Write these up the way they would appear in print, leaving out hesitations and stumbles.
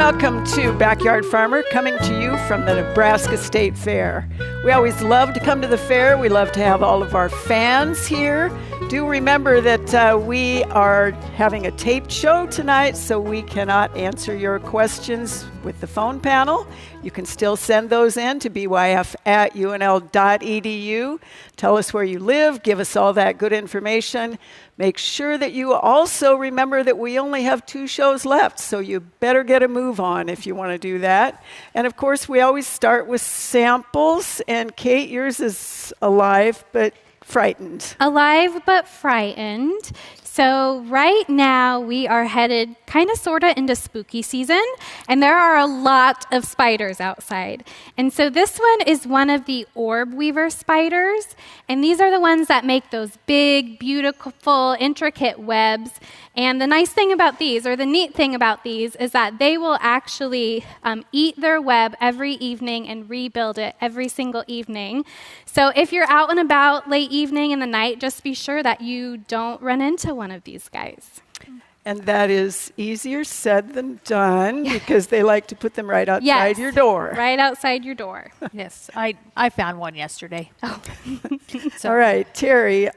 welcome to Backyard Farmer, coming to you from the Nebraska State Fair. We always love to come to the fair. We love to have all of our fans here. Do remember that we are having a taped show tonight, so we cannot answer your questions with the phone panel. You can still send those in to byf@unl.edu. Tell us where you live. Give us all that good information. Make sure that you also remember that we only have 2 shows left, so you better get a move on if you want to do that. And of course, we always start with samples. And Kate, yours is alive but frightened. Alive but frightened. So right now we are headed kind of sort of into spooky season, and there are a lot of spiders outside. And so this one is one of the orb weaver spiders, and these are the ones that make those big, beautiful, intricate webs. And the nice thing about these, or the neat thing about these, is that they will actually eat their web every evening and rebuild it every single evening. So if you're out and about late evening in the night, just be sure that you don't run into one of these guys. And that is easier said than done, because they like to put them right outside your door. Right outside your door. Yes, I found one yesterday. Oh. All right, Terri,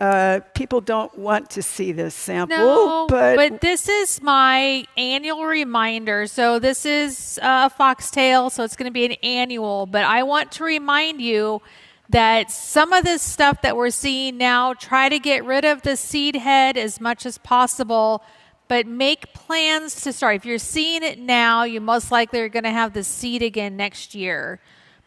people don't want to see this sample. No, but this is my annual reminder. So this is a foxtail, so it's going to be an annual. But I want to remind you that some of this stuff that we're seeing now, try to get rid of the seed head as much as possible, but make plans to start. If you're seeing it now, you most likely are going to have the seed again next year.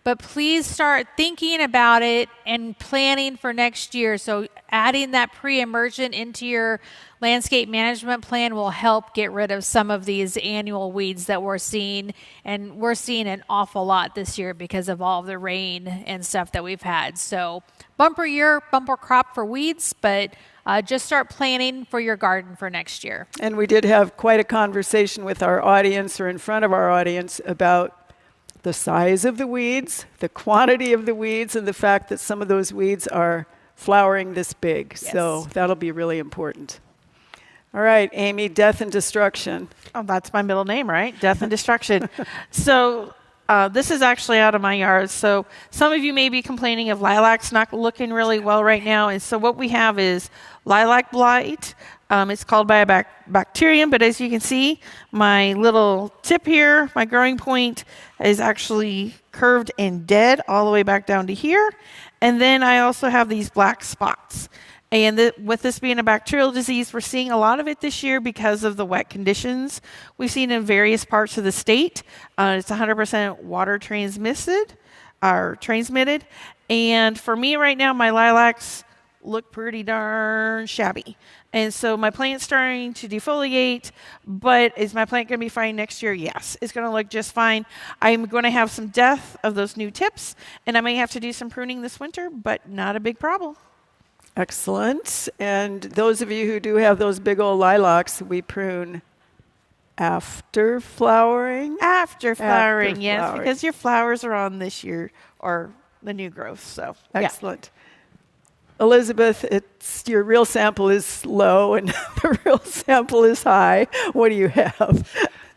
But please start thinking about it and planning for next year. So adding that pre-emergent into your landscape management plan will help get rid of some of these annual weeds that we're seeing. And we're seeing an awful lot this year because of all the rain and stuff that we've had. So bumper year, bumper crop for weeds, but just start planning for your garden for next year. And we did have quite a conversation with our audience, or in front of our audience, about the size of the weeds, the quantity of the weeds, and the fact that some of those weeds are flowering this big. Yes. So that'll be really important. All right, Amy, death and destruction. Oh, that's my middle name, right? Death and destruction. So this is actually out of my yard. So some of you may be complaining of lilacs not looking really well right now. And so what we have is lilac blight. It's called by a bacterium, but as you can see, my little tip here, my growing point, is actually curved and dead all the way back down to here. And then I also have these black spots. And with this being a bacterial disease, we're seeing a lot of it this year because of the wet conditions we've seen in various parts of the state. It's 100% water transmitted. And for me right now, my lilacs look pretty darn shabby. And so my plant's starting to defoliate, but is my plant going to be fine next year? Yes, it's going to look just fine. I'm going to have some death of those new tips, and I may have to do some pruning this winter, but not a big problem. Excellent. And those of you who do have those big old lilacs, we prune after flowering? After flowering, yes, flowering. because your flowers are on this year, or the new growth, so. Excellent. Yeah. Elizabeth, your real sample is low and the real sample is high. What do you have?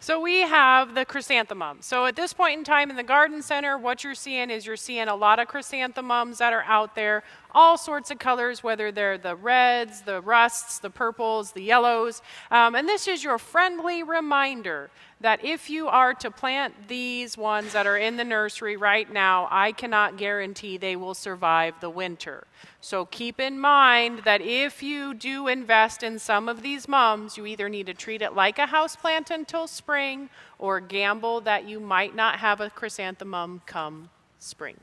So we have the chrysanthemum. So at this point in time in the garden center, what you're seeing a lot of chrysanthemums that are out there, all sorts of colors, whether they're the reds, the rusts, the purples, the yellows. And this is your friendly reminder that if you are to plant these ones that are in the nursery right now, I cannot guarantee they will survive the winter. So keep in mind that if you do invest in some of these mums, you either need to treat it like a houseplant until spring, or gamble that you might not have a chrysanthemum come spring.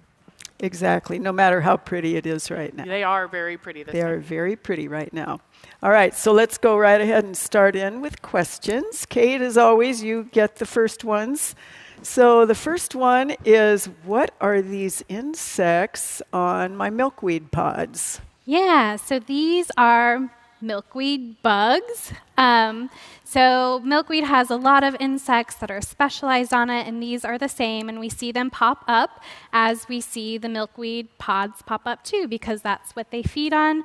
Exactly, no matter how pretty it is right now. They are very pretty this time. They are very pretty right now. All right, so let's go right ahead and start in with questions. Kate, as always, you get the first ones. So the first one is, what are these insects on my milkweed pods? Yeah, so these are milkweed bugs. So milkweed has a lot of insects that are specialized on it, and these are the same, and we see them pop up as we see the milkweed pods pop up too, because that's what they feed on.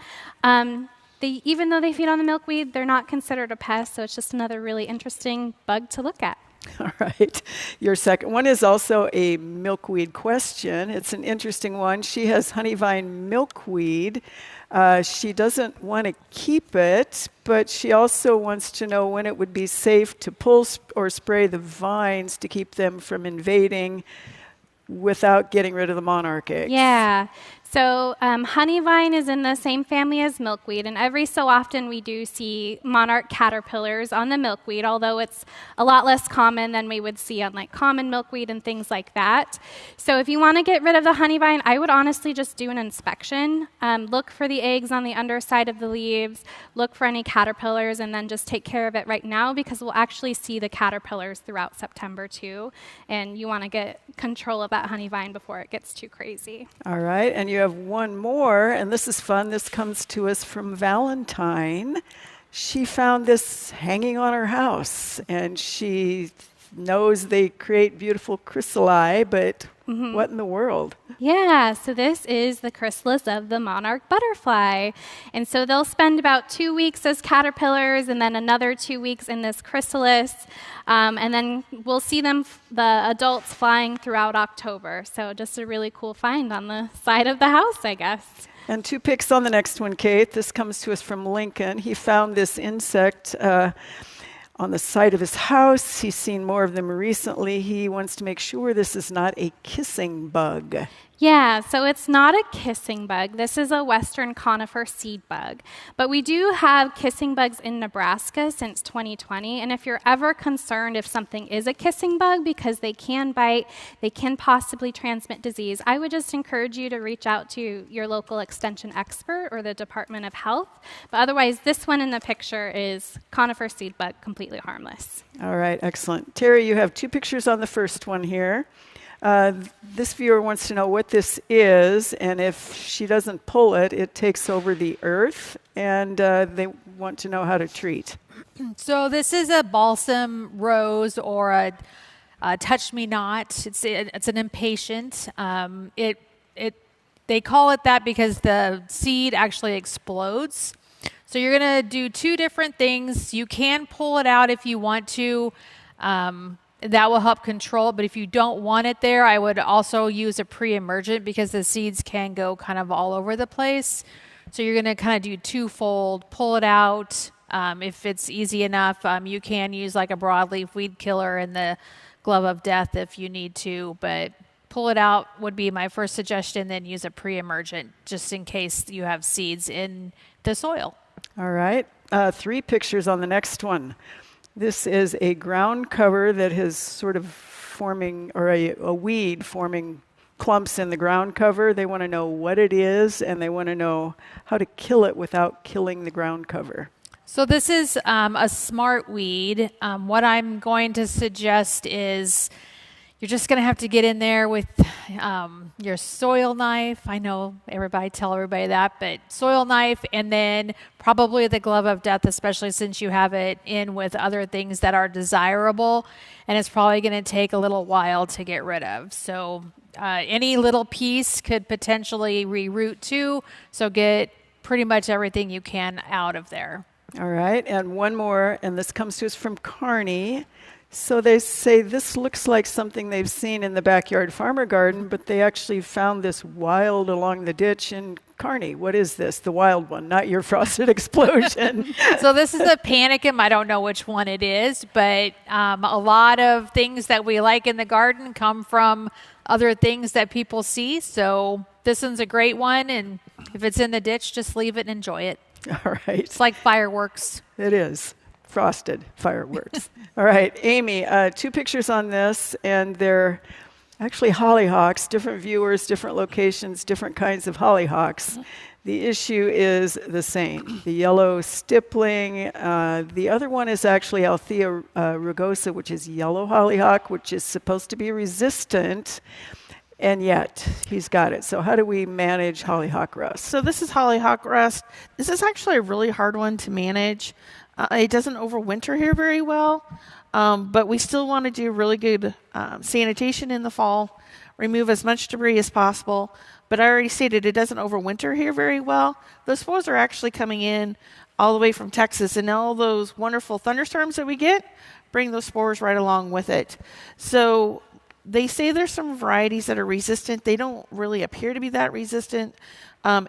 Even though they feed on the milkweed, they're not considered a pest, so it's just another really interesting bug to look at. All right. Your second one is also a milkweed question. It's an interesting one. She has honeyvine milkweed. She doesn't want to keep it, but she also wants to know when it would be safe to pull or spray the vines to keep them from invading without getting rid of the monarch eggs. Yeah. So honeyvine is in the same family as milkweed, and every so often we do see monarch caterpillars on the milkweed, although it's a lot less common than we would see on like common milkweed and things like that. So if you want to get rid of the honeyvine, I would honestly just do an inspection. Look for the eggs on the underside of the leaves, look for any caterpillars, and then just take care of it right now, because we'll actually see the caterpillars throughout September too, and you want to get control of that honeyvine before it gets too crazy. All right, and you have one more, and this is fun. This comes to us from Valentine. She found this hanging on her house, and she knows they create beautiful chrysali, but what in the world? Yeah, so this is the chrysalis of the monarch butterfly. And so they'll spend about 2 weeks as caterpillars and then another 2 weeks in this chrysalis. And then we'll see them, the adults, flying throughout October. So just a really cool find on the side of the house, I guess. And 2 pics on the next one, Kate. This comes to us from Lincoln. He found this insect on the side of his house. He's seen more of them recently. He wants to make sure this is not a kissing bug. Yeah, so it's not a kissing bug. This is a western conifer seed bug. But we do have kissing bugs in Nebraska since 2020. And if you're ever concerned if something is a kissing bug, because they can bite, they can possibly transmit disease, I would just encourage you to reach out to your local extension expert or the Department of Health. But otherwise, this one in the picture is conifer seed bug, completely harmless. All right, excellent. Terri, you have 2 pictures on the first one here. This viewer wants to know what this is, and if she doesn't pull it, it takes over the earth, and they want to know how to treat. So this is a balsam rose or a touch me not. It's an impatient. They call it that because the seed actually explodes. So you're going to do 2 different things. You can pull it out if you want to. That will help control it, but if you don't want it there, I would also use a pre-emergent because the seeds can go kind of all over the place. So you're going to kind of do twofold, pull it out. If it's easy enough, you can use like a broadleaf weed killer and the glove of death if you need to, but pull it out would be my first suggestion, then use a pre-emergent just in case you have seeds in the soil. All right, 3 pictures on the next one. This is a ground cover that is sort of forming, or a weed forming clumps in the ground cover. They want to know what it is, and they want to know how to kill it without killing the ground cover. So this is a smart weed. What I'm going to suggest is you're just going to have to get in there with your soil knife. I know tell everybody that, but soil knife, and then probably the glove of death, especially since you have it in with other things that are desirable, and it's probably going to take a little while to get rid of. So any little piece could potentially reroot too, so get pretty much everything you can out of there. All right, and one more, and this comes to us from Kearney. So they say this looks like something they've seen in the backyard farmer garden, but they actually found this wild along the ditch in Kearney. What is this? The wild one, not your frosted explosion. So this is a panicum. I don't know which one it is, but a lot of things that we like in the garden come from other things that people see. So this one's a great one, and if it's in the ditch, just leave it and enjoy it. All right. It's like fireworks. It is. Frosted fireworks. All right, Amy, 2 pictures on this, and they're actually hollyhocks, different viewers, different locations, different kinds of hollyhocks. The issue is the same, the yellow stippling. The other one is actually Althea rugosa, which is yellow hollyhock, which is supposed to be resistant, and yet he's got it. So how do we manage hollyhock rust? So this is hollyhock rust. This is actually a really hard one to manage. It doesn't overwinter here very well, but we still want to do really good sanitation in the fall, remove as much debris as possible. but I already stated it doesn't overwinter here very well. Those spores are actually coming in all the way from Texas, and all those wonderful thunderstorms that we get bring those spores right along with it. So they say there's some varieties that are resistant. They don't really appear to be that resistant.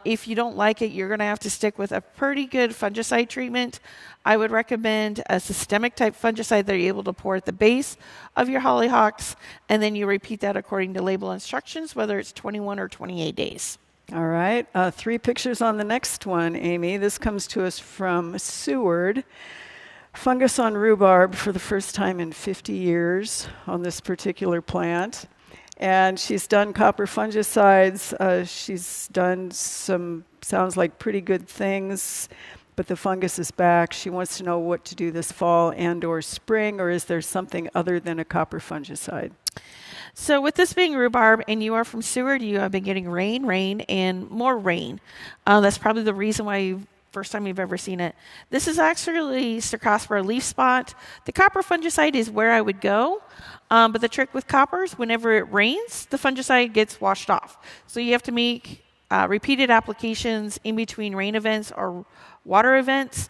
If you don't like it, you're going to have to stick with a pretty good fungicide treatment. I would recommend a systemic type fungicide that you're able to pour at the base of your hollyhocks, and then you repeat that according to label instructions, whether it's 21 or 28 days. All right. 3 pictures on the next one, Amy. This comes to us from Seward. Fungus on rhubarb for the first time in 50 years on this particular plant. And she's done copper fungicides. She's done some, sounds like pretty good things, but the fungus is back. She wants to know what to do this fall and or spring, or is there something other than a copper fungicide? So with this being rhubarb, and you are from Seward, you have been getting rain, and more rain. That's probably the reason why first time you've ever seen it. This is actually Cercospora leaf spot. The copper fungicide is where I would go, but the trick with coppers, whenever it rains, the fungicide gets washed off. So you have to make repeated applications in between rain events or water events.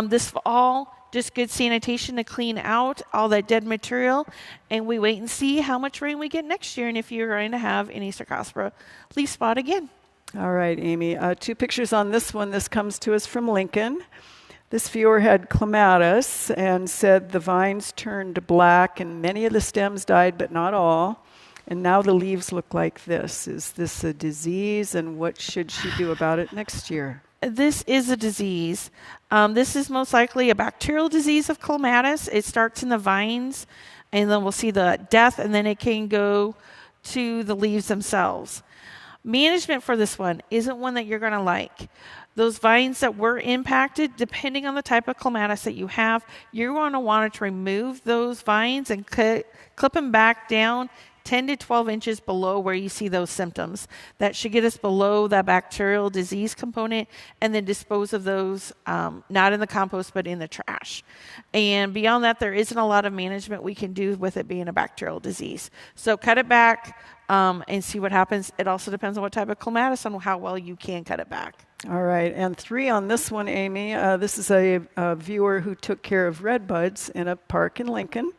This fall, just good sanitation to clean out all that dead material, and we wait and see how much rain we get next year and if you're going to have any Cercospora leaf spot again. All right, Amy. 2 pictures on this one. This comes to us from Lincoln. This viewer had clematis and said the vines turned black and many of the stems died, but not all. And now the leaves look like this. Is this a disease, and what should she do about it next year? This is a disease. This is most likely a bacterial disease of clematis. It starts in the vines, and then we'll see the death, and then it can go to the leaves themselves. Management for this one isn't one that you're going to like. Those vines that were impacted, depending on the type of clematis that you have, you're going to want to remove those vines and clip them back down 10 to 12 inches below where you see those symptoms. That should get us below that bacterial disease component, and then dispose of those, not in the compost, but in the trash. And beyond that, there isn't a lot of management we can do with it being a bacterial disease. So cut it back and see what happens. It also depends on what type of clematis and how well you can cut it back. All right, and 3 on this one, Amy. This is a viewer who took care of redbuds in a park in Lincoln.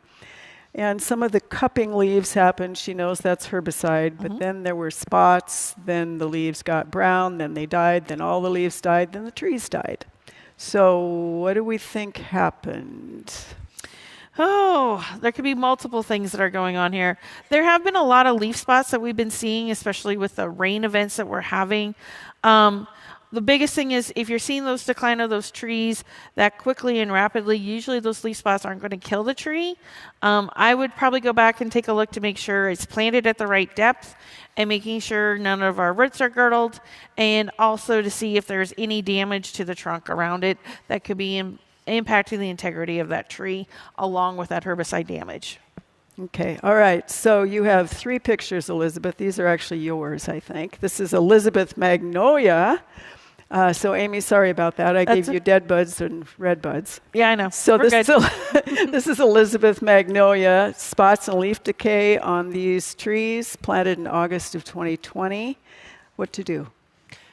And some of the cupping leaves happened. She knows that's herbicide, but then there were spots, then the leaves got brown, then they died, then all the leaves died, then the trees died. So what do we think happened? Oh, there could be multiple things that are going on here. There have been a lot of leaf spots that we've been seeing, especially with the rain events that we're having. The biggest thing is if you're seeing those decline of those trees that quickly and rapidly, usually those leaf spots aren't going to kill the tree. I would probably go back and take a look to make sure it's planted at the right depth and making sure none of our roots are girdled, and also to see if there's any damage to the trunk around it that could be impacting the integrity of that tree along with that herbicide damage. Okay, all right. So you have 3 pictures, Elizabeth. These are actually yours, I think. This is Elizabeth Magnolia. So Amy, sorry about that. I gave you dead buds and red buds. Yeah, I know. So this is Elizabeth Magnolia, spots and leaf decay on these trees planted in August of 2020. What to do?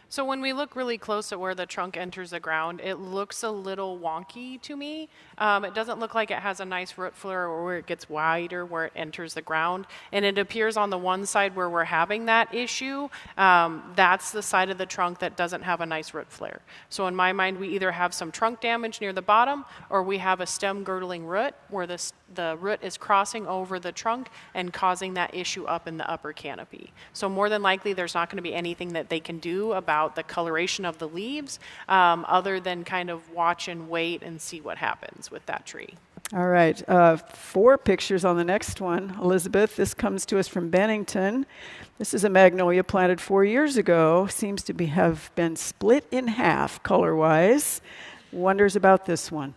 So when we look really close at where the trunk enters the ground, it looks a little wonky to me. It doesn't look like it has a nice root flare or where it gets wider where it enters the ground. And it appears on the one side where we're having that issue, that's the side of the trunk that doesn't have a nice root flare. So in my mind, we either have some trunk damage near the bottom, or we have a stem girdling root where the root is crossing over the trunk and causing that issue up in the upper canopy. So more than likely, there's not going to be anything that they can do about the coloration of the leaves, other than kind of watch and wait and see what happens with that tree. All right, 4 pictures on the next one. Elizabeth, this comes to us from Bennington. This is a magnolia planted 4 years ago. Seems to have been split in half color-wise. Wonders about this one.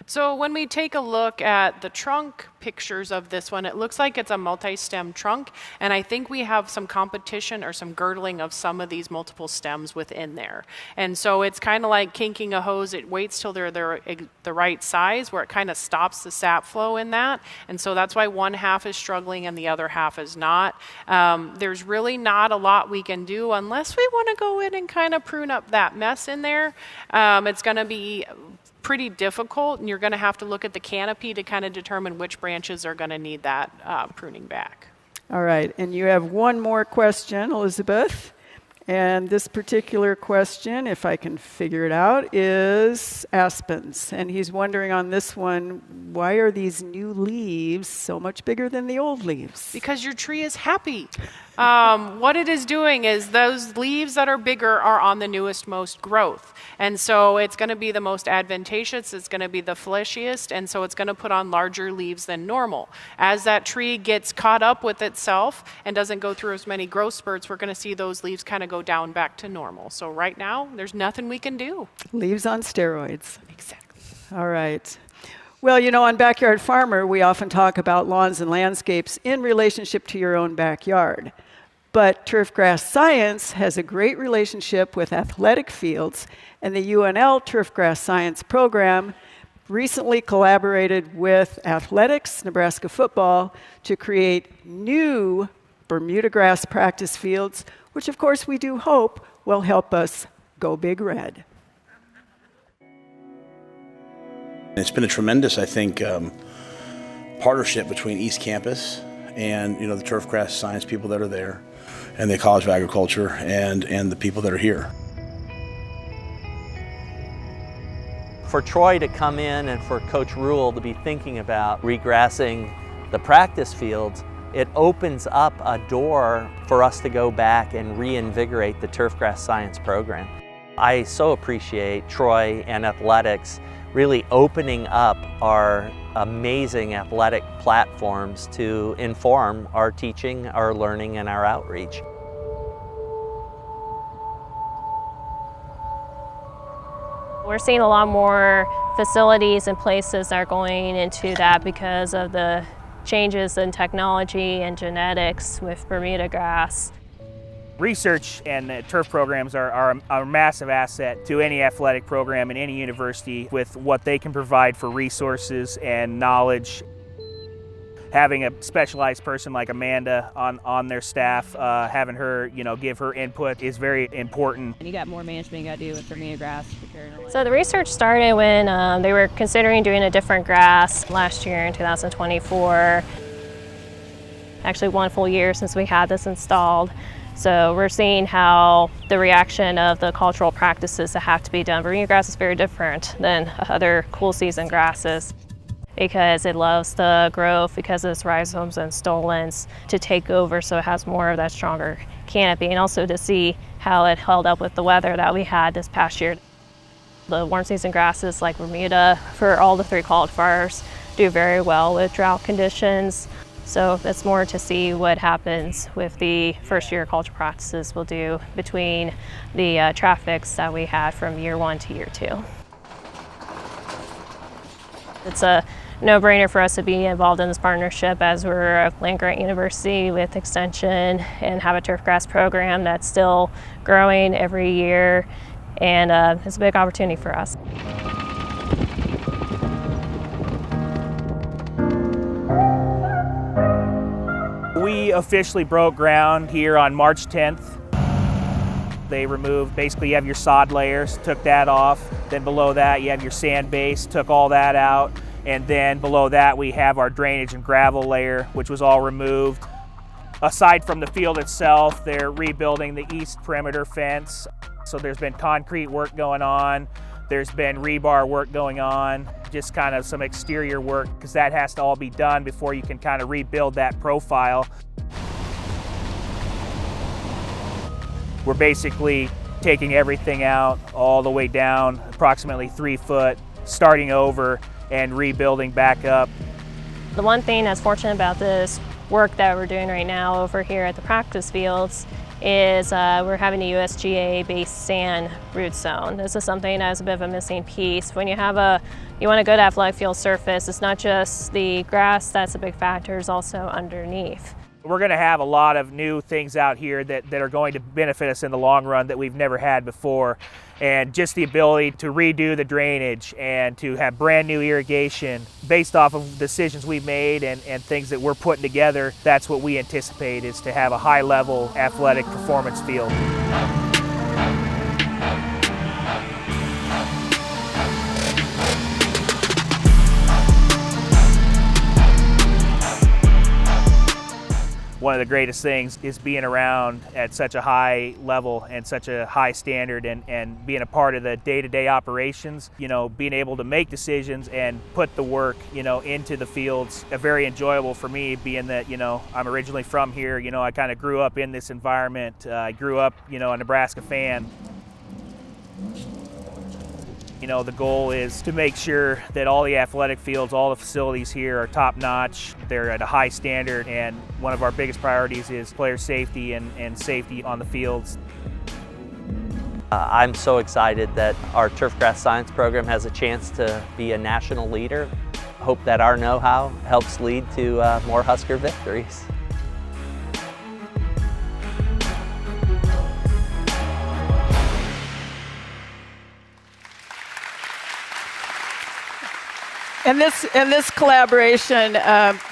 So when we take a look at the trunk pictures of this one. It looks like it's a multi-stem trunk, and I think we have some competition or some girdling of some of these multiple stems within there. And so it's kind of like kinking a hose. It waits till they're the right size where it kind of stops the sap flow in that. And so that's why one half is struggling and the other half is not. There's really not a lot we can do unless we want to go in and kind of prune up that mess in there. It's going to be pretty difficult, and you're going to have to look at the canopy to kind of determine which branches are going to need that pruning back. All right, and you have one more question, Elizabeth. And this particular question, if I can figure it out, is aspens. And he's wondering on this one, why are these new leaves so much bigger than the old leaves? Because your tree is happy. What it is doing is those leaves that are bigger are on the newest, most growth. And so it's going to be the most advantageous, it's going to be the fleshiest, and so it's going to put on larger leaves than normal. As that tree gets caught up with itself and doesn't go through as many growth spurts, we're going to see those leaves kind of go down back to normal. So right now, there's nothing we can do. Leaves on steroids. Exactly. All right. Well, you know, on Backyard Farmer, we often talk about lawns and landscapes in relationship to your own backyard. But Turfgrass Science has a great relationship with athletic fields, and the UNL Turfgrass Science program recently collaborated with athletics, Nebraska football, to create new Bermudagrass practice fields, which of course we do hope will help us go Big Red. It's been a tremendous, I think, partnership between East Campus and the Turfgrass Science people that are there, and the College of Agriculture and the people that are here. For Troy to come in and for Coach Rule to be thinking about regrassing the practice fields, it opens up a door for us to go back and reinvigorate the Turfgrass Science program. I so appreciate Troy and athletics really opening up our amazing athletic platforms to inform our teaching, our learning, and our outreach. We're seeing a lot more facilities and places that are going into that because of the changes in technology and genetics with Bermudagrass. Research and turf programs are a massive asset to any athletic program in any university with what they can provide for resources and knowledge. Having a specialized person like Amanda on their staff, having her, give her input is very important. And you got more management you got to do with Bermudagrass. So the research started when they were considering doing a different grass last year in 2024. Actually 1 full year since we had this installed. So we're seeing how the reaction of the cultural practices that have to be done. Bermudagrass is very different than other cool season grasses because it loves the growth because of its rhizomes and stolons to take over, so it has more of that stronger canopy, and also to see how it held up with the weather that we had this past year. The warm season grasses like Bermuda for all the 3 cultivars do very well with drought conditions. So it's more to see what happens with the first year culture practices we'll do between the traffics that we had from year 1 to year 2. It's a no-brainer for us to be involved in this partnership as we're a land-grant university with extension and have a turfgrass program that's still growing every year, and it's a big opportunity for us. We officially broke ground here on March 10th. They removed, basically you have your sod layers, took that off. Then below that you have your sand base, took all that out. And then below that we have our drainage and gravel layer, which was all removed. Aside from the field itself, they're rebuilding the east perimeter fence. So there's been concrete work going on. There's been rebar work going on, just kind of some exterior work, because that has to all be done before you can kind of rebuild that profile. We're basically taking everything out all the way down, approximately 3 foot, starting over and rebuilding back up. The one thing that's fortunate about this work that we're doing right now over here at the practice fields is we're having a USGA-based sand root zone. This is something that's a bit of a missing piece. When you want a good athletic field surface, it's not just the grass that's a big factor, it's also underneath. We're going to have a lot of new things out here that are going to benefit us in the long run that we've never had before. And just the ability to redo the drainage and to have brand new irrigation based off of decisions we've made and things that we're putting together, that's what we anticipate, is to have a high level athletic performance field. One of the greatest things is being around at such a high level and such a high standard and being a part of the day-to-day operations, being able to make decisions and put the work, into the fields. Very enjoyable for me, being that, I'm originally from here. I kind of grew up in this environment. I grew up, a Nebraska fan. The goal is to make sure that all the athletic fields, all the facilities here are top-notch. They're at a high standard, and one of our biggest priorities is player safety and safety on the fields. I'm so excited that our Turfgrass Science program has a chance to be a national leader. Hope that our know-how helps lead to more Husker victories. And this collaboration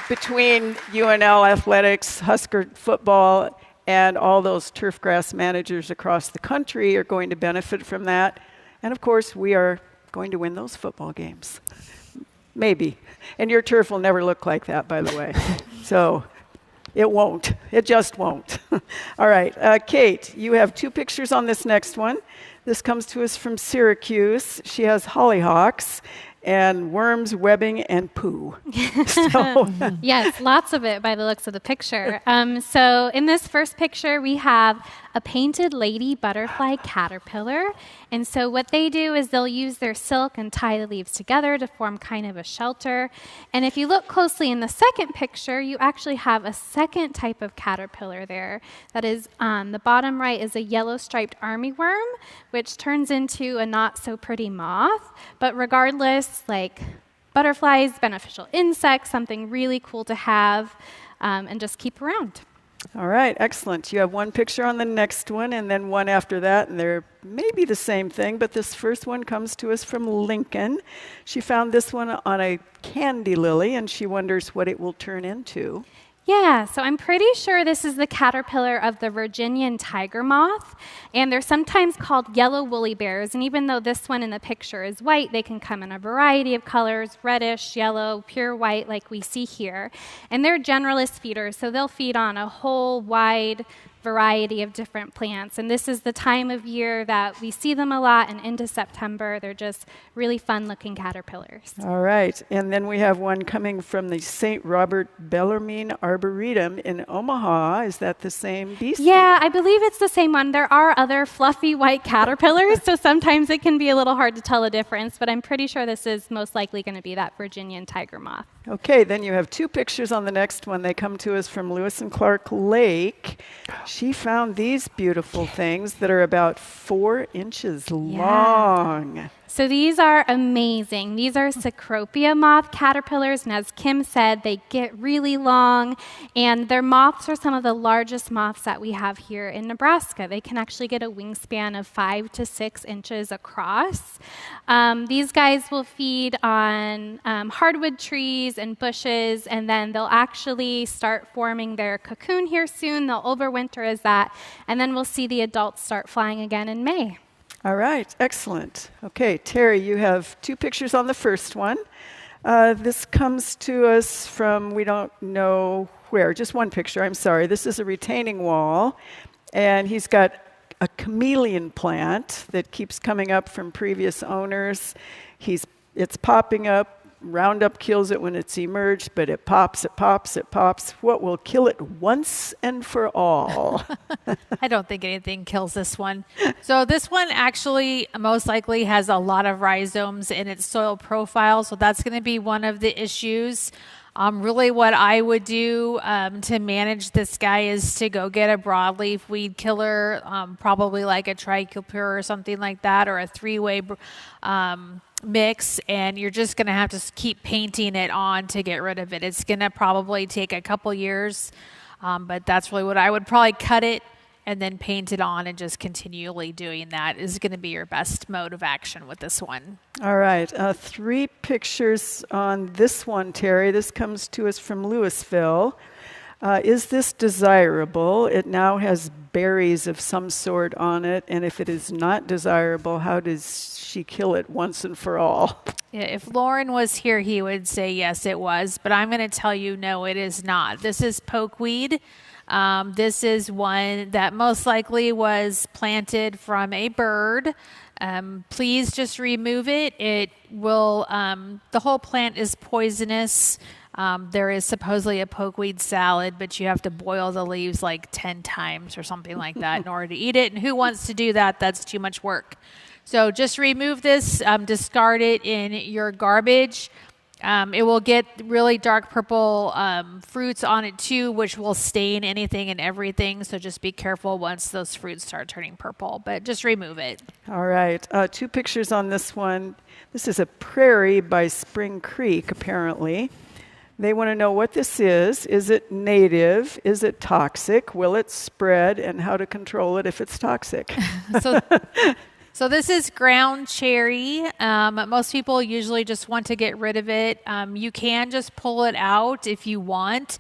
between UNL Athletics, Husker football, and all those Turfgrass managers across the country are going to benefit from that. And of course, we are going to win those football games. Maybe. And your turf will never look like that, by the way. So it won't. It just won't. All right. Kate, you have 2 pictures on this next one. This comes to us from Syracuse. She has hollyhocks and worms, webbing, and poo. Yes, lots of it by the looks of the picture. So in this first picture, we have a painted lady butterfly caterpillar. And so what they do is they'll use their silk and tie the leaves together to form kind of a shelter. And if you look closely in the second picture, you actually have a second type of caterpillar there. That is, the bottom right is a yellow striped armyworm, which turns into a not so pretty moth. But regardless, like butterflies, beneficial insects, something really cool to have and just keep around. All right, excellent. You have 1 picture on the next one and then 1 after that, and they're maybe the same thing, but this first one comes to us from Lincoln. She found this one on a candy lily, and she wonders what it will turn into. Yeah, so I'm pretty sure this is the caterpillar of the Virginian tiger moth, and they're sometimes called yellow woolly bears, and even though this one in the picture is white, they can come in a variety of colors, reddish, yellow, pure white like we see here. And they're generalist feeders, so they'll feed on a whole wide variety of different plants. And this is the time of year that we see them a lot, and into September, they're just really fun-looking caterpillars. All right, and then we have one coming from the St. Robert Bellarmine Arboretum in Omaha. Is that the same beast? Yeah, I believe it's the same one. There are other fluffy white caterpillars, so sometimes it can be a little hard to tell the difference, but I'm pretty sure this is most likely going to be that Virginian tiger moth. Okay, then you have 2 pictures on the next one. They come to us from Lewis and Clark Lake. She found these beautiful things that are about 4 inches long. So these are amazing. These are Cecropia moth caterpillars, and as Kim said, they get really long, and their moths are some of the largest moths that we have here in Nebraska. They can actually get a wingspan of 5 to 6 inches across. These guys will feed on hardwood trees and bushes, and then they'll actually start forming their cocoon here soon. They'll overwinter as that, and then we'll see the adults start flying again in May. All right, excellent. Okay, Terri, you have 2 pictures on the first one. This comes to us from, we don't know where, just 1 picture, I'm sorry. This is a retaining wall, and he's got a chameleon plant that keeps coming up from previous owners. It's popping up. Roundup kills it when it's emerged, but it pops, it pops, it pops. What will kill it once and for all? I don't think anything kills this one. So this one actually most likely has a lot of rhizomes in its soil profile, so that's going to be one of the issues. Really what I would do to manage this guy is to go get a broadleaf weed killer, probably like a triclopyr or something like that, or a 3-way mix, and you're just going to have to keep painting it on to get rid of it. It's going to probably take a couple years, but that's really what I would probably cut it and then paint it on, and just continually doing that is going to be your best mode of action with this one. All right, 3 pictures on this one, Terri. This comes to us from Louisville. Is this desirable? It now has berries of some sort on it, and if it is not desirable, how does she kill it once and for all? Yeah, if Lauren was here, he would say yes, it was, but I'm going to tell you no, it is not. This is pokeweed. This is one that most likely was planted from a bird. Please just remove it. It will, the whole plant is poisonous. There is supposedly a pokeweed salad, but you have to boil the leaves like 10 times or something like that in order to eat it. And who wants to do that? That's too much work. So just remove this, discard it in your garbage. It will get really dark purple fruits on it too, which will stain anything and everything. So just be careful once those fruits start turning purple, but just remove it. All right, 2 pictures on this one. This is a prairie by Spring Creek, apparently. They want to know what this is. Is it native? Is it toxic? Will it spread? And how to control it if it's toxic? So this is ground cherry. Most people usually just want to get rid of it. You can just pull it out if you want.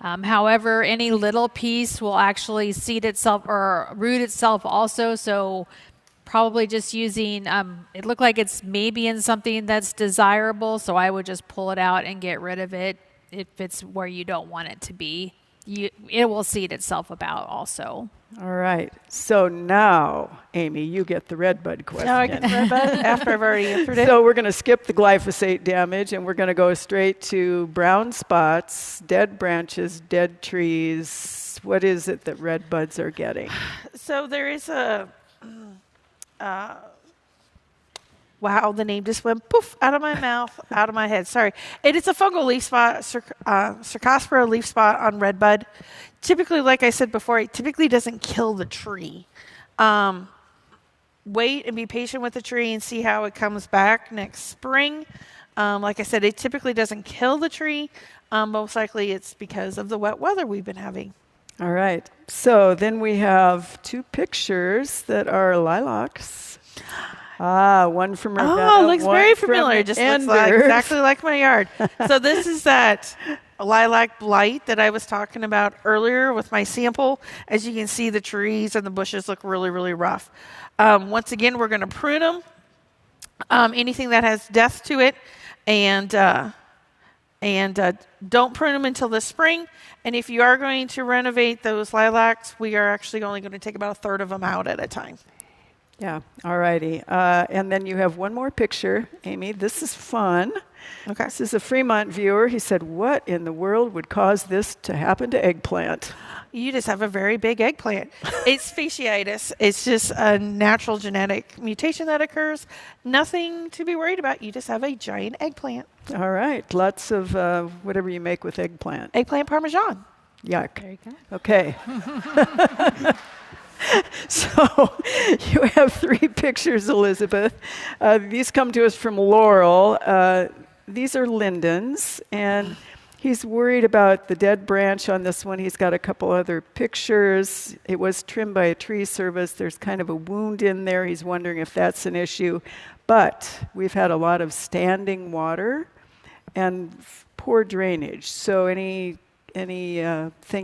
However, any little piece will actually seed itself or root itself also. So probably just using, it looked like it's maybe in something that's desirable. So I would just pull it out and get rid of it if it's where you don't want it to be. It will seed itself about also. All right. So now, Amy, you get the redbud question. Now I get the redbud after I've already answered it. So we're going to skip the glyphosate damage, and we're going to go straight to brown spots, dead branches, dead trees. What is it that redbuds are getting? So there is a... wow, the name just went poof out of my mouth, out of my head. Sorry. It is a fungal leaf spot, Cercospora leaf spot on redbud. Typically, like I said before, it typically doesn't kill the tree. Wait and be patient with the tree and see how it comes back next spring. Like I said, it typically doesn't kill the tree. Most likely it's because of the wet weather we've been having. All right. So then we have 2 pictures that are lilacs. One from Ravenna. Oh, looks very familiar. Just looks exactly like my yard. So this is that lilac blight that I was talking about earlier with my sample. As you can see, the trees and the bushes look really, really rough. Once again, we're going to prune them. Anything that has death to it, and don't prune them until the spring. And if you are going to renovate those lilacs, we are actually only going to take about 1/3 of them out at a time. Yeah, all righty. And then you have one more picture, Amy. This is fun. Okay. This is a Fremont viewer. He said, what in the world would cause this to happen to eggplant? You just have a very big eggplant. It's fasciitis. It's just a natural genetic mutation that occurs. Nothing to be worried about. You just have a giant eggplant. All right. Lots of whatever you make with eggplant. Eggplant parmesan. Yuck. There you go. Okay. So you have 3 pictures, Elizabeth. These come to us from Laurel. These are lindens, and he's worried about the dead branch on this one. He's got a couple other pictures. It was trimmed by a tree service. There's kind of a wound in there. He's wondering if that's an issue. But we've had a lot of standing water and poor drainage. So anything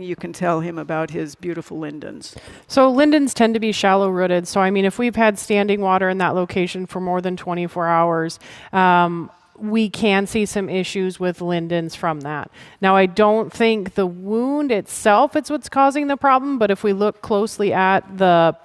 you can tell him about his beautiful lindens? So lindens tend to be shallow rooted. So I mean, if we've had standing water in that location for more than 24 hours, we can see some issues with lindens from that. Now, I don't think the wound itself is what's causing the problem, but if we look closely at the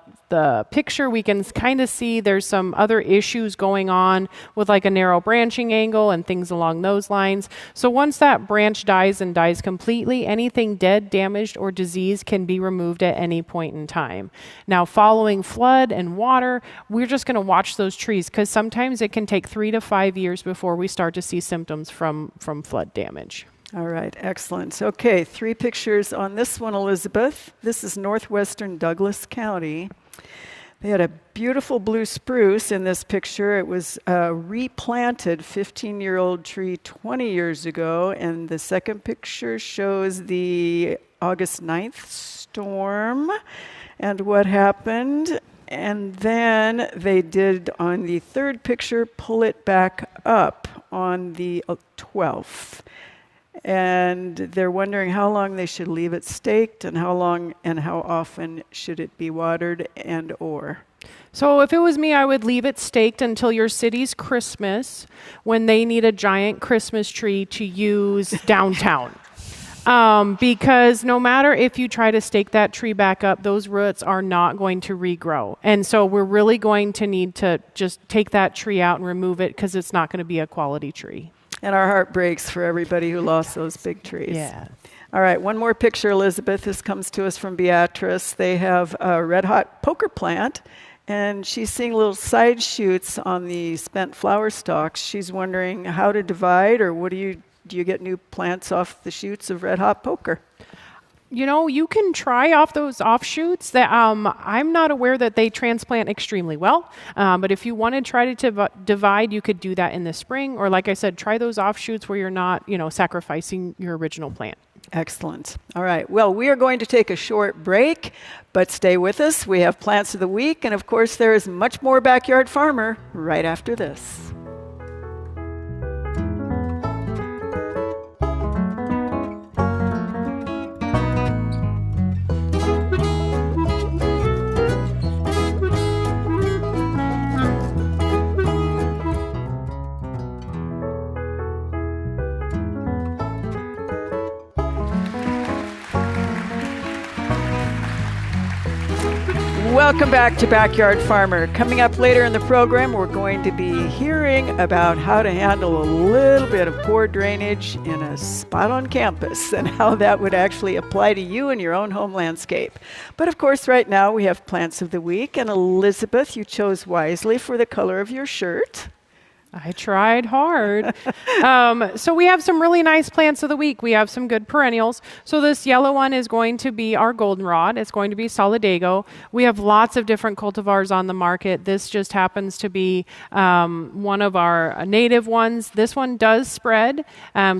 picture, we can kind of see there's some other issues going on with like a narrow branching angle and things along those lines. So once that branch dies and dies completely, anything dead, damaged, or diseased can be removed at any point in time. Now, following flood and water, we're just going to watch those trees because sometimes it can take 3 to 5 years before we start to see symptoms from flood damage. All right, excellent. Okay, 3 pictures on this one, Elizabeth. This is northwestern Douglas County. They had a beautiful blue spruce in this picture. It was a replanted 15-year-old tree 20 years ago, and the second picture shows the August 9th storm and what happened. And then they did, on the third picture, pull it back up on the 12th. And they're wondering how long they should leave it staked and how long and how often should it be watered and or. So if it was me, I would leave it staked until your city's Christmas, when they need a giant Christmas tree to use downtown. Because no matter if you try to stake that tree back up, those roots are not going to regrow. And so we're really going to need to just take that tree out and remove it, because it's not going to be a quality tree. And our heart breaks for everybody who lost those big trees. Yeah. All right, one more picture, Elizabeth. This comes to us from Beatrice. They have a red hot poker plant, and she's seeing little side shoots on the spent flower stalks. She's wondering how to divide, or what do you get new plants off the shoots of red hot poker? You know, you can try off those offshoots. That I'm not aware that they transplant extremely well, but if you want to try to divide, you could do that in the spring, or like I said, try those offshoots where you're not, sacrificing your original plant. Excellent. All right. Well, we are going to take a short break, but stay with us. We have Plants of the Week, and of course, there is much more Backyard Farmer right after this. Welcome back to Backyard Farmer. Coming up later in the program, we're going to be hearing about how to handle a little bit of poor drainage in a spot on campus and how that would actually apply to you and your own home landscape. But of course, right now we have Plants of the Week, and Elizabeth, you chose wisely for the color of your shirt. I tried hard. So we have some really nice plants of the week. We have some good perennials. So this yellow one is going to be our goldenrod. It's going to be solidago. We have lots of different cultivars on the market. This just happens to be one of our native ones. This one does spread,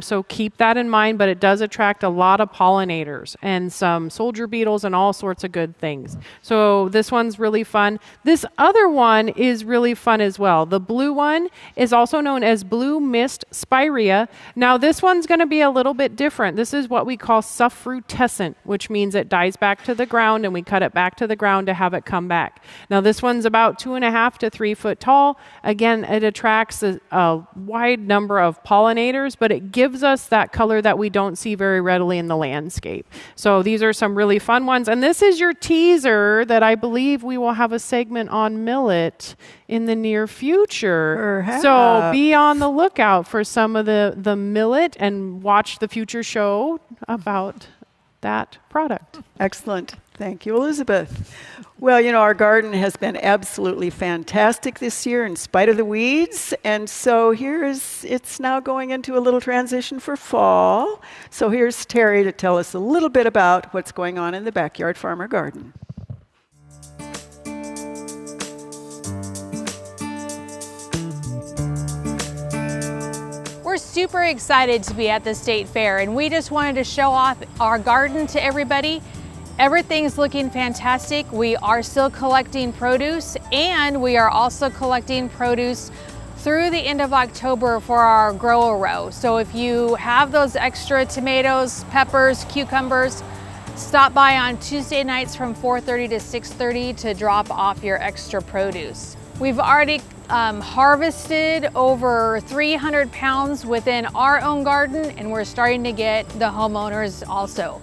so keep that in mind, but it does attract a lot of pollinators and some soldier beetles and all sorts of good things. So this one's really fun. This other one is really fun as well. The blue one is also known as blue mist spirea. Now this one's going to be a little bit different. This is what we call suffrutescent, which means it dies back to the ground and we cut it back to the ground to have it come back. Now this one's about 2.5 to 3 foot tall. Again, it attracts a wide number of pollinators, but it gives us that color that we don't see very readily in the landscape. So these are some really fun ones. And this is your teaser that I believe we will have a segment on millet in the near future. Perhaps. So be on the lookout for some of the millet and watch the future show about that product. Excellent. Thank you, Elizabeth. Well, our garden has been absolutely fantastic this year in spite of the weeds. And so it's now going into a little transition for fall. So here's Terri to tell us a little bit about what's going on in the Backyard Farmer garden. We're super excited to be at the State Fair, and we just wanted to show off our garden to everybody. Everything's looking fantastic. We are still collecting produce, and we are also collecting produce through the end of October for our grow-a-row. So if you have those extra tomatoes, peppers, cucumbers, stop by on Tuesday nights from 4:30 to 6:30 to drop off your extra produce. We've already harvested over 300 pounds within our own garden, and we're starting to get the homeowners also.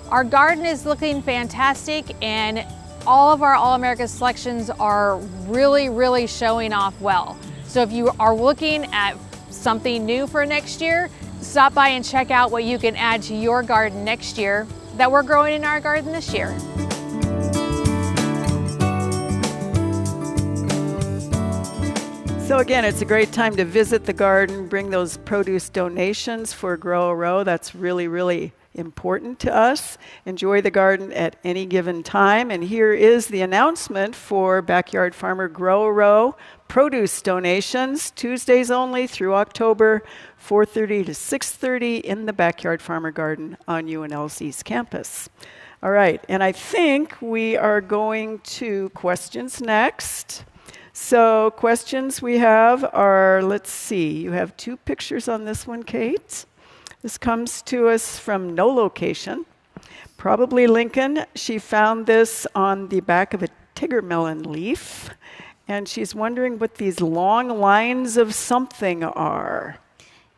Our garden is looking fantastic, and all of our All-America selections are really, really showing off well. So if you are looking at something new for next year, stop by and check out what you can add to your garden next year that we're growing in our garden this year. So again, it's a great time to visit the garden, bring those produce donations for Grow a Row. That's really, really important to us. Enjoy the garden at any given time. And here is the announcement for Backyard Farmer Grow a Row produce donations, Tuesdays only through October, 4:30 to 6:30 in the Backyard Farmer Garden on UNL's East Campus. All right, and I think we are going to questions next. So questions we have are, let's see, you have 2 pictures on this one, Kate. This comes to us from no location, probably Lincoln. She found this on the back of a Tigger melon leaf, and she's wondering what these long lines of something are.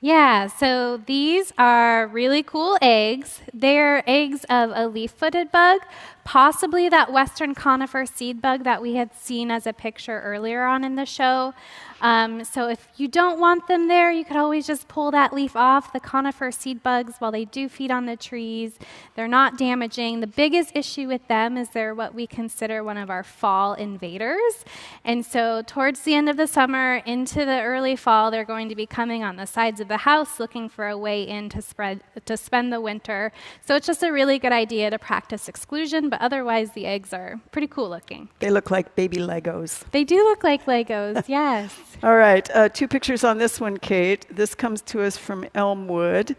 Yeah, so these are really cool eggs. They're eggs of a leaf-footed bug, possibly that western conifer seed bug that we had seen as a picture earlier on in the show. So if you don't want them there, you could always just pull that leaf off. The conifer seed bugs, while they do feed on the trees, they're not damaging. The biggest issue with them is they're what we consider one of our fall invaders. And so towards the end of the summer into the early fall, they're going to be coming on the sides of the house looking for a way in to spend the winter. So it's just a really good idea to practice exclusion, but otherwise the eggs are pretty cool looking. They look like baby Legos. They do look like Legos, yes. All right, 2 pictures on this one, Kate. This comes to us from Elmwood.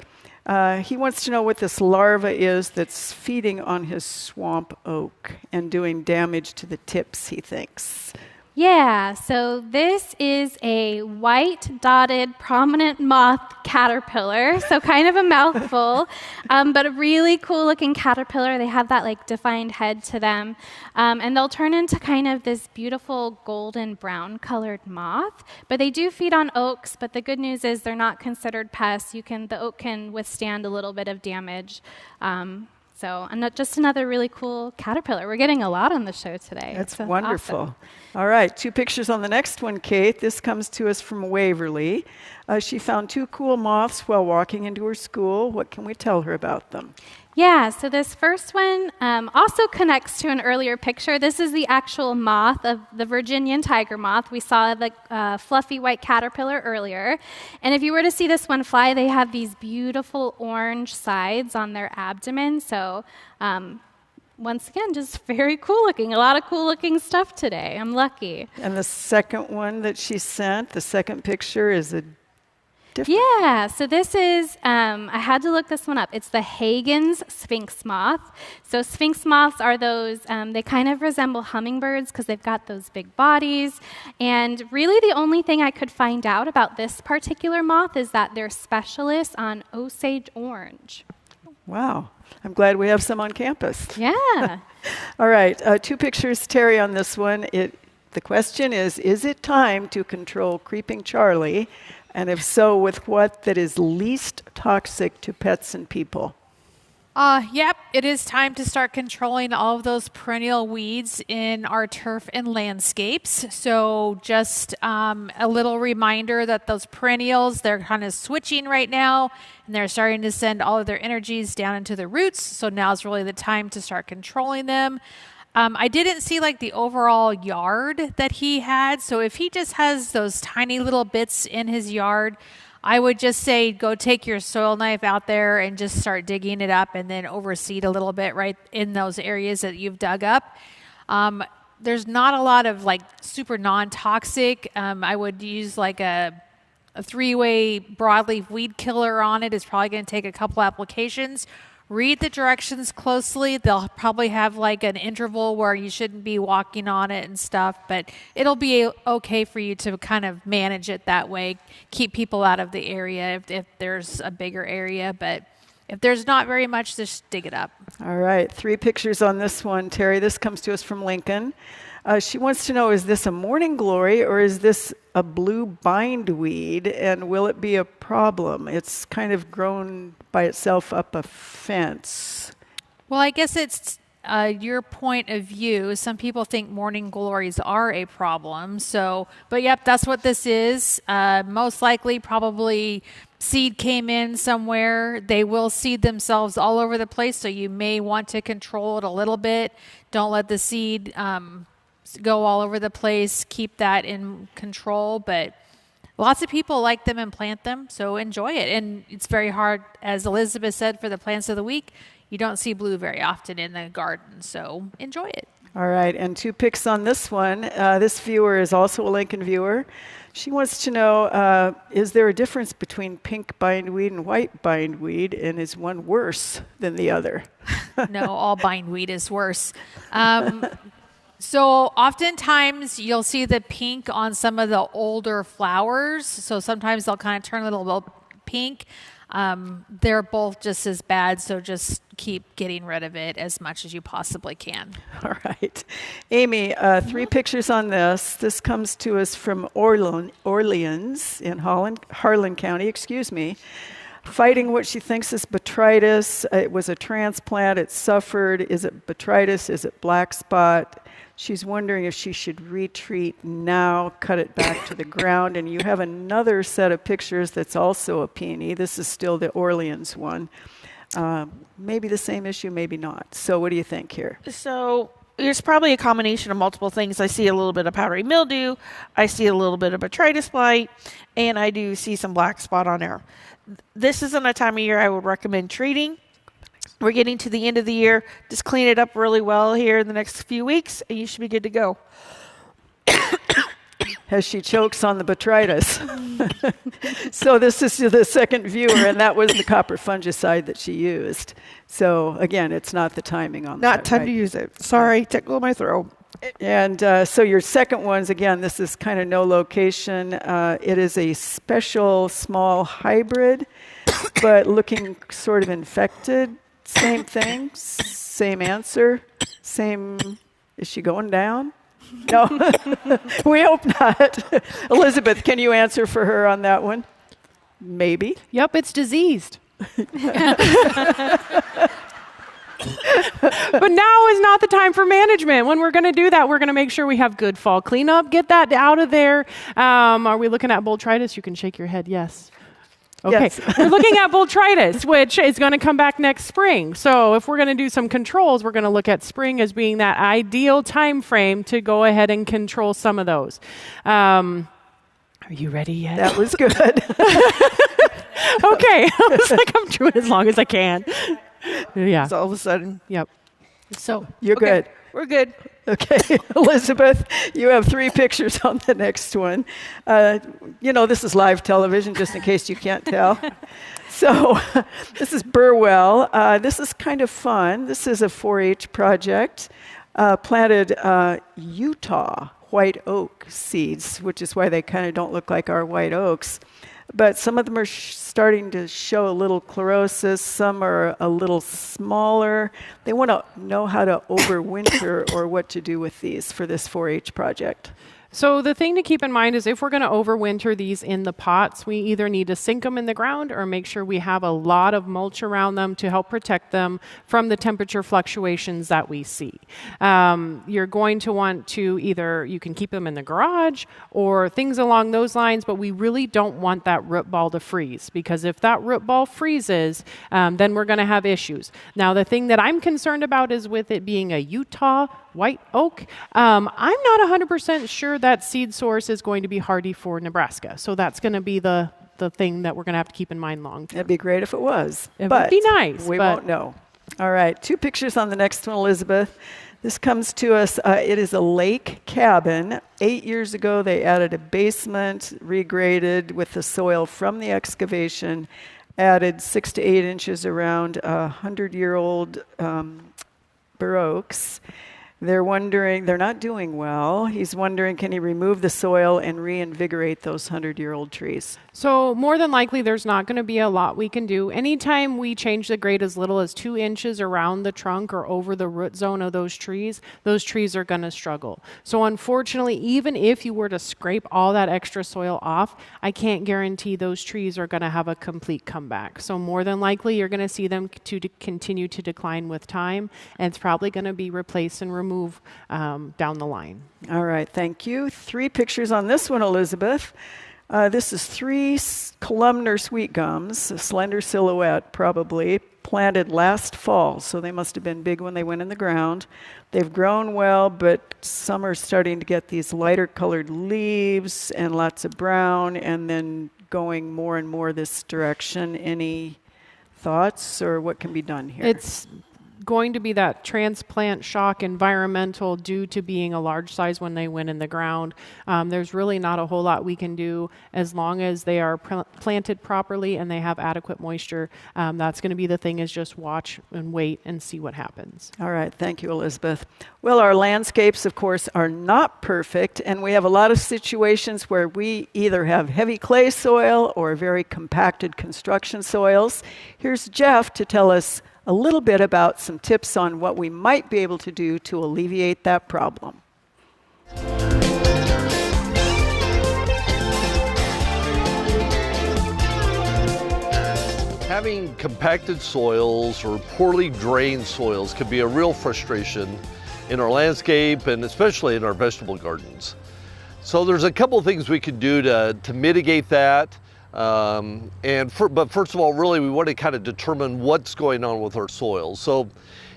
He wants to know what this larva is that's feeding on his swamp oak and doing damage to the tips, he thinks. Yeah, so this is a white dotted prominent moth caterpillar, so kind of a mouthful, but a really cool looking caterpillar. They have that like defined head to them, and they'll turn into kind of this beautiful golden brown colored moth, but they do feed on oaks, but the good news is they're not considered pests. The oak can withstand a little bit of damage. So just another really cool caterpillar. We're getting a lot on the show today. That's so wonderful. Awesome. All right, 2 pictures on the next one, Kate. This comes to us from Waverly. She found 2 cool moths while walking into her school. What can we tell her about them? Yeah, so this first one also connects to an earlier picture. This is the actual moth of the Virginian tiger moth. We saw the fluffy white caterpillar earlier. And if you were to see this one fly, they have these beautiful orange sides on their abdomen. So once again, just very cool looking. A lot of cool looking stuff today. I'm lucky. And the second one that she sent, the second picture, is a different. Yeah, so this is, I had to look this one up. It's the Hagen's sphinx moth. So sphinx moths are those, they kind of resemble hummingbirds because they've got those big bodies. And really the only thing I could find out about this particular moth is that they're specialists on Osage orange. Wow. I'm glad we have some on campus. Yeah. All right, 2 pictures, Terri, on this one. The question is it time to control Creeping Charlie? And if so, with what that is least toxic to pets and people? Yep, it is time to start controlling all of those perennial weeds in our turf and landscapes. So just a little reminder that those perennials, they're kind of switching right now, and they're starting to send all of their energies down into the roots. So now's really the time to start controlling them. I didn't see like the overall yard that he had. So if he just has those tiny little bits in his yard, I would just say go take your soil knife out there and just start digging it up and then overseed a little bit right in those areas that you've dug up. There's not a lot of like super non-toxic. I would use like a 3-way broadleaf weed killer on it. It's probably going to take a couple applications. Read the directions closely. They'll probably have like an interval where you shouldn't be walking on it and stuff, but it'll be okay for you to kind of manage it that way. Keep people out of the area if there's a bigger area, but if there's not very much, just dig it up. All right, 3 pictures on this one, Terri. This comes to us from Lincoln. She wants to know, is this a morning glory or is this a blue bindweed, and will it be a problem? It's kind of grown by itself up a fence. Well, I guess it's your point of view. Some people think morning glories are a problem. So, but yep, that's what this is. Most likely, probably seed came in somewhere. They will seed themselves all over the place, so you may want to control it a little bit. Don't let the seed go all over the place. Keep that in control. But lots of people like them and plant them, so enjoy it. And it's very hard, as Elizabeth said, for the plants of the week. You don't see blue very often in the garden, so enjoy it. All right, and 2 picks on this one. This viewer is also a Lincoln viewer. She wants to know, is there a difference between pink bindweed and white bindweed, and is one worse than the other? No, all bindweed is worse. So oftentimes you'll see the pink on some of the older flowers. So sometimes they'll kind of turn a little bit pink. They're both just as bad, so just keep getting rid of it as much as you possibly can. All right. Amy, 3 pictures on this. This comes to us from Orleans in Harlan County, fighting what she thinks is botrytis. It was a transplant. It suffered. Is it botrytis? Is it black spot? She's wondering if she should retreat now, cut it back to the ground. And you have another set of pictures that's also a peony. This is still the Orleans one. Maybe the same issue, maybe not. So what do you think here? So there's probably a combination of multiple things. I see a little bit of powdery mildew. I see a little bit of botrytis blight. And I do see some black spot on there. This isn't a time of year I would recommend treating. We're getting to the end of the year. Just clean it up really well here in the next few weeks, and you should be good to go. As she chokes on the botrytis. So this is the second viewer, and that was the copper fungicide that she used. So again, it's not the timing on that. Not time to use it. Sorry, tickle my throat. And so your second one's, again, this is kind of no location. It is a special small hybrid, but looking sort of infected. Same thing, same answer, same. Is she going down? No, we hope not. Elizabeth, can you answer for her on that one? Maybe. Yep, it's diseased. But now is not the time for management. When we're going to do that, we're going to make sure we have good fall cleanup. Get that out of there. Are we looking at botrytis? You can shake your head. Yes. Okay, yes. We're looking at botrytis, which is going to come back next spring. So if we're going to do some controls, we're going to look at spring as being that ideal time frame to go ahead and control some of those. Are you ready yet? That was good. Okay, I was like, I'm doing as long as I can. Yeah. So all of a sudden, yep. So you're good. We're good. Okay, Elizabeth, you have 3 pictures on the next one. This is live television, just in case you can't tell. So this is Burwell. This is kind of fun. This is a 4-H project. Planted Utah white oak seeds, which is why they kind of don't look like our white oaks. But some of them are starting to show a little chlorosis. Some are a little smaller. They want to know how to overwinter or what to do with these for this 4-H project. So the thing to keep in mind is if we're going to overwinter these in the pots, we either need to sink them in the ground or make sure we have a lot of mulch around them to help protect them from the temperature fluctuations that we see. You're going to want to either, you can keep them in the garage or things along those lines, but we really don't want that root ball to freeze, because if that root ball freezes, then we're going to have issues. Now, the thing that I'm concerned about is with it being a Utah white oak, I'm not 100% sure that seed source is going to be hardy for Nebraska. So that's going to be the thing that we're going to have to keep in mind long term. It'd be great if it was. It would be nice. We won't know. All right, 2 pictures on the next one, Elizabeth. This comes to us, it is a lake cabin. 8 years ago, they added a basement, regraded with the soil from the excavation, added 6 to 8 inches around 100-year-old bur oaks. They're wondering, they're not doing well. He's wondering, can he remove the soil and reinvigorate those 100-year-old trees? So more than likely, there's not going to be a lot we can do. Anytime we change the grade as little as 2 inches around the trunk or over the root zone of those trees are going to struggle. So unfortunately, even if you were to scrape all that extra soil off, I can't guarantee those trees are going to have a complete comeback. So more than likely, you're going to see them to continue to decline with time, and it's probably going to be replaced and removed down the line. All right, thank you. 3 pictures on this one, Elizabeth. This is 3 columnar sweet gums, a slender silhouette probably, planted last fall, so they must have been big when they went in the ground. They've grown well, but some are starting to get these lighter colored leaves and lots of brown, and then going more and more this direction. Any thoughts or what can be done here? It's going to be that transplant shock environmental due to being a large size when they went in the ground. There's really not a whole lot we can do as long as they are planted properly and they have adequate moisture. That's going to be the thing, is just watch and wait and see what happens. All right, thank you, Elizabeth. Well, our landscapes, of course, are not perfect, and we have a lot of situations where we either have heavy clay soil or very compacted construction soils. Here's Jeff to tell us a little bit about some tips on what we might be able to do to alleviate that problem. Having compacted soils or poorly drained soils can be a real frustration in our landscape and especially in our vegetable gardens. So there's a couple of things we can do to mitigate that. But first of all, really, we want to kind of determine what's going on with our soil. So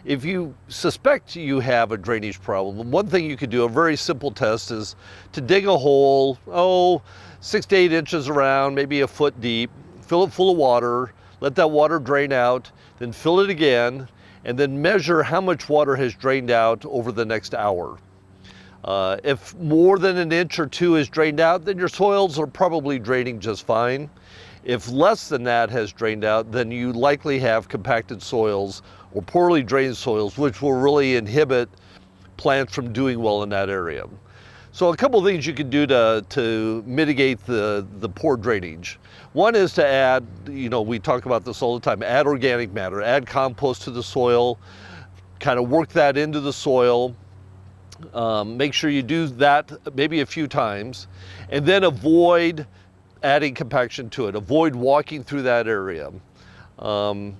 if you suspect you have a drainage problem, one thing you could do, a very simple test, is to dig a hole, 6 to 8 inches around, maybe a foot deep, fill it full of water, let that water drain out, then fill it again, and then measure how much water has drained out over the next hour. If more than an inch or 2 is drained out, then your soils are probably draining just fine. If less than that has drained out, then you likely have compacted soils or poorly drained soils, which will really inhibit plants from doing well in that area. So a couple of things you can do to mitigate the poor drainage. One is to add, we talk about this all the time, add organic matter, add compost to the soil, kind of work that into the soil. Make sure you do that maybe a few times, and then avoid adding compaction to it. Avoid walking through that area. The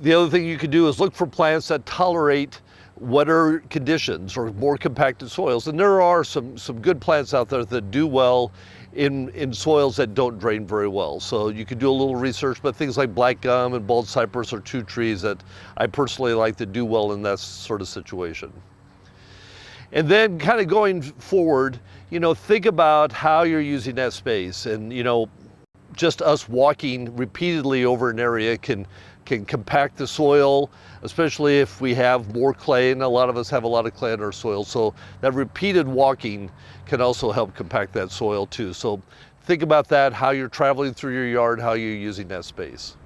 other thing you can do is look for plants that tolerate wetter conditions or more compacted soils. And there are some good plants out there that do well in soils that don't drain very well. So you could do a little research, but things like black gum and bald cypress are 2 trees that I personally like to do well in that sort of situation. And then kind of going forward, think about how you're using that space. And, just us walking repeatedly over an area can compact the soil, especially if we have more clay, and a lot of us have a lot of clay in our soil. So that repeated walking can also help compact that soil too. So think about that, how you're traveling through your yard, how you're using that space.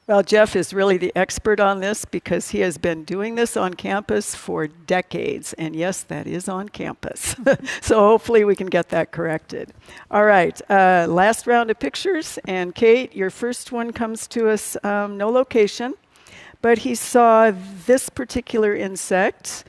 Well, Jeff is really the expert on this because he has been doing this on campus for decades. And yes, that is on campus. So hopefully we can get that corrected. All right, last round of pictures. And Kate, your first one comes to us, no location, but he saw this particular insect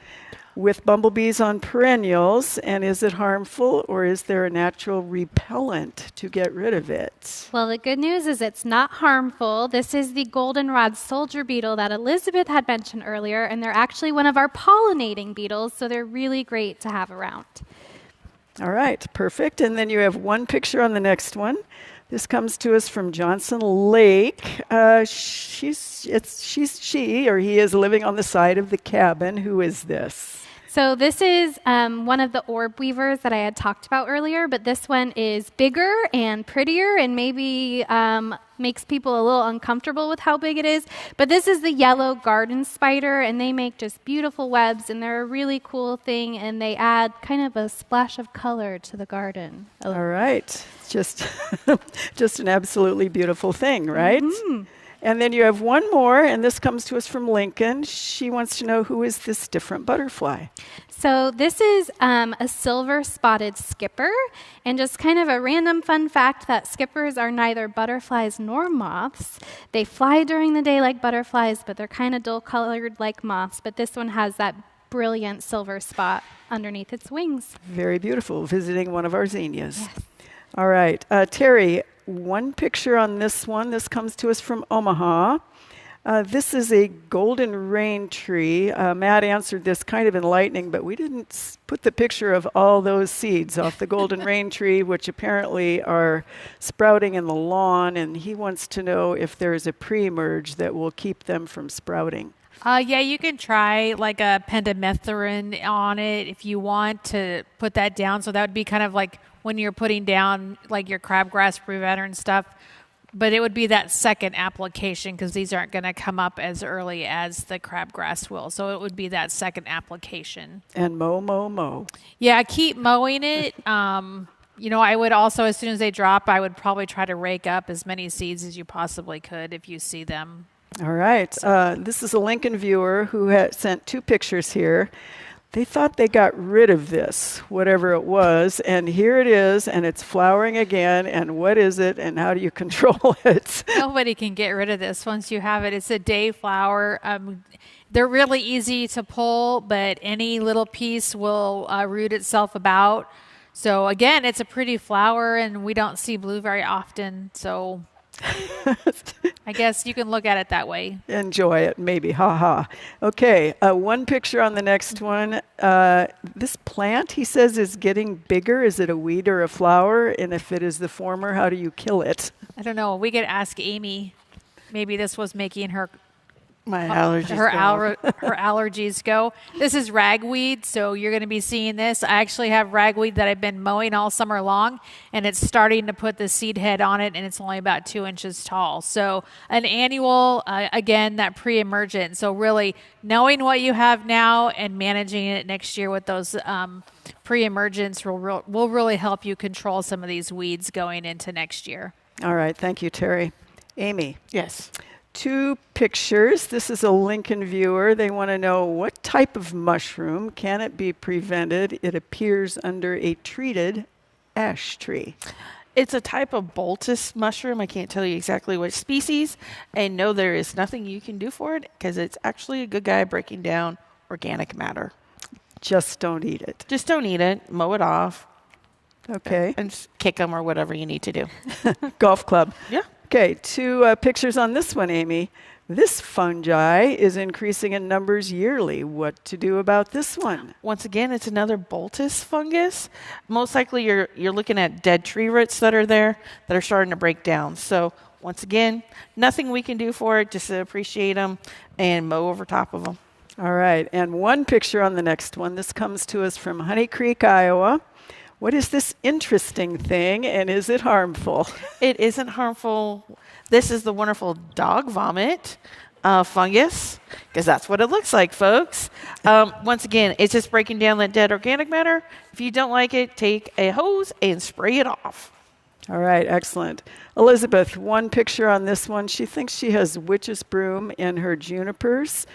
with bumblebees on perennials, and is it harmful or is there a natural repellent to get rid of it? Well, the good news is it's not harmful. This is the goldenrod soldier beetle that Elizabeth had mentioned earlier, and they're actually one of our pollinating beetles, so they're really great to have around. All right, perfect. And then you have one picture on the next one. This comes to us from Johnson Lake. She or he is living on the side of the cabin. Who is this? So this is one of the orb weavers that I had talked about earlier, but this one is bigger and prettier and maybe makes people a little uncomfortable with how big it is. But this is the yellow garden spider, and they make just beautiful webs, and they're a really cool thing, and they add kind of a splash of color to the garden. All right. Just an absolutely beautiful thing, right? Mm-hmm. And then you have one more, and this comes to us from Lincoln. She wants to know, who is this different butterfly? So this is a silver-spotted skipper, and just kind of a random fun fact that skippers are neither butterflies nor moths. They fly during the day like butterflies, but they're kind of dull-colored like moths, but this one has that brilliant silver spot underneath its wings. Very beautiful, visiting one of our zinnias. Yes. All right, Terri, one picture on this one. This comes to us from Omaha. This is a golden rain tree. Matt answered this kind of enlightening, but we didn't put the picture of all those seeds off the golden rain tree, which apparently are sprouting in the lawn, and he wants to know if there's a pre-emerge that will keep them from sprouting. Yeah, you can try like a pendimethalin on it if you want to put that down. So that would be kind of like when you're putting down like your crabgrass preventer and stuff. But it would be that second application because these aren't going to come up as early as the crabgrass will. So it would be that second application. And mow. Yeah, keep mowing it. I would also, as soon as they drop, I would probably try to rake up as many seeds as you possibly could if you see them. All right. This is a Lincoln viewer who had sent 2 pictures here. They thought they got rid of this, whatever it was, and here it is, and it's flowering again, and what is it, and how do you control it? Nobody can get rid of this once you have it. It's a day flower. They're really easy to pull, but any little piece will root itself about. So again, it's a pretty flower, and we don't see blue very often, so I guess you can look at it that way. Enjoy it, maybe. Ha ha. Okay, one picture on the next one. This plant, he says, is getting bigger. Is it a weed or a flower? And if it is the former, how do you kill it? I don't know. We could ask Amy. Maybe this was making her allergies her allergies go. This is ragweed, so you're going to be seeing this. I actually have ragweed that I've been mowing all summer long, and it's starting to put the seed head on it, and it's only about 2 inches tall. So an annual, again, that pre-emergent. So really knowing what you have now and managing it next year with those pre-emergents will really help you control some of these weeds going into next year. All right. Thank you, Terri. Amy. Yes. 2 pictures. This is a Lincoln viewer. They want to know what type of mushroom can it be prevented? It appears under a treated ash tree. It's a type of bulbous mushroom. I can't tell you exactly what species. And no, there is nothing you can do for it because it's actually a good guy breaking down organic matter. Just don't eat it. Just don't eat it. Mow it off. Okay. And just kick them or whatever you need to do. Golf club. Yeah. Okay, 2 pictures on this one, Amy. This fungi is increasing in numbers yearly. What to do about this one? Once again, it's another bulbous fungus. Most likely you're looking at dead tree roots that are there that are starting to break down. So once again, nothing we can do for it, just appreciate them and mow over top of them. All right, and 1 picture on the next one. This comes to us from Honey Creek, Iowa. What is this interesting thing, and is it harmful? It isn't harmful. This is the wonderful dog vomit fungus, because that's what it looks like, folks. Once again, it's just breaking down that dead organic matter. If you don't like it, take a hose and spray it off. All right, excellent. Elizabeth, 1 picture on this one. She thinks she has witch's broom in her junipers,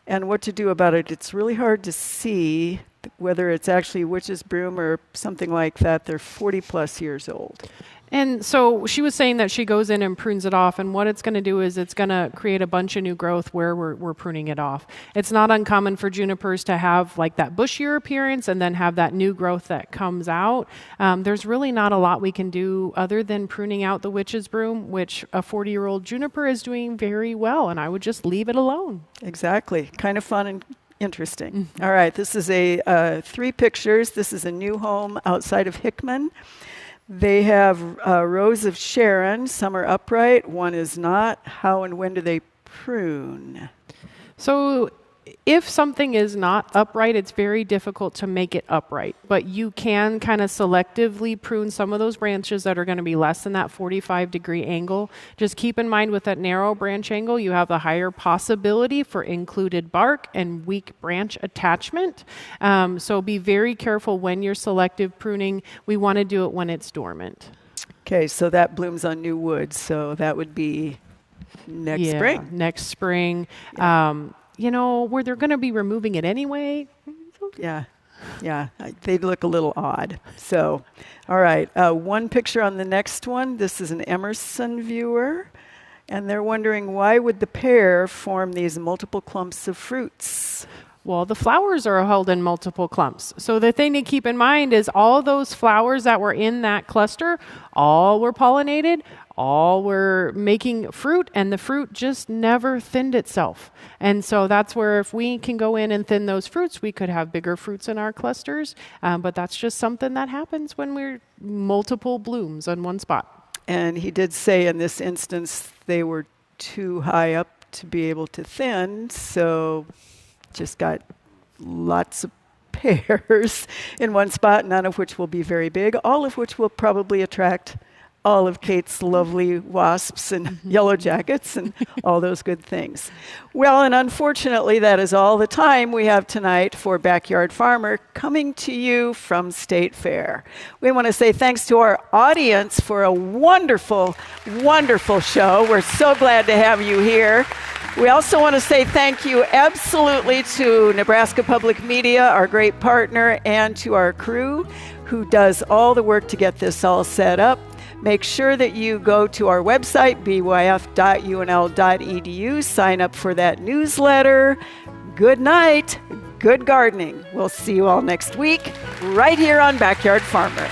and what to do about it. It's really hard to see whether it's actually witch's broom or something like that. They're 40+ years old. And so she was saying that she goes in and prunes it off, and what it's going to do is it's going to create a bunch of new growth where we're pruning it off. It's not uncommon for junipers to have like that bushier appearance and then have that new growth that comes out. There's really not a lot we can do other than pruning out the witch's broom, which a 40-year-old juniper is doing very well, and I would just leave it alone. Exactly. Kind of fun and interesting. Mm-hmm. All right, this is 3 pictures. This is a new home outside of Hickman. They have rows of Sharon. Some are upright, one is not. How and when do they prune? So if something is not upright, it's very difficult to make it upright. But you can kind of selectively prune some of those branches that are going to be less than that 45-degree angle. Just keep in mind with that narrow branch angle, you have a higher possibility for included bark and weak branch attachment. So be very careful when you're selective pruning. We want to do it when it's dormant. Okay, so that blooms on new wood. So that would be next spring. Next spring. Yeah. Where they're going to be removing it anyway. Yeah, they'd look a little odd. So, all right, 1 picture on the next one. This is an Emerson viewer, and they're wondering why would the pear form these multiple clumps of fruits? Well, the flowers are held in multiple clumps. So the thing to keep in mind is all those flowers that were in that cluster, all were pollinated, all were making fruit, and the fruit just never thinned itself. And so that's where if we can go in and thin those fruits, we could have bigger fruits in our clusters. But that's just something that happens when we're multiple blooms on one spot. And he did say in this instance they were too high up to be able to thin, so just got lots of pears in one spot, none of which will be very big, all of which will probably attract all of Kate's lovely wasps and yellow jackets and all those good things. Well, and unfortunately, that is all the time we have tonight for Backyard Farmer, coming to you from State Fair. We want to say thanks to our audience for a wonderful, wonderful show. We're so glad to have you here. We also want to say thank you absolutely to Nebraska Public Media, our great partner, and to our crew who does all the work to get this all set up. Make sure that you go to our website, byf.unl.edu, sign up for that newsletter. Good night, good gardening. We'll see you all next week, right here on Backyard Farmer.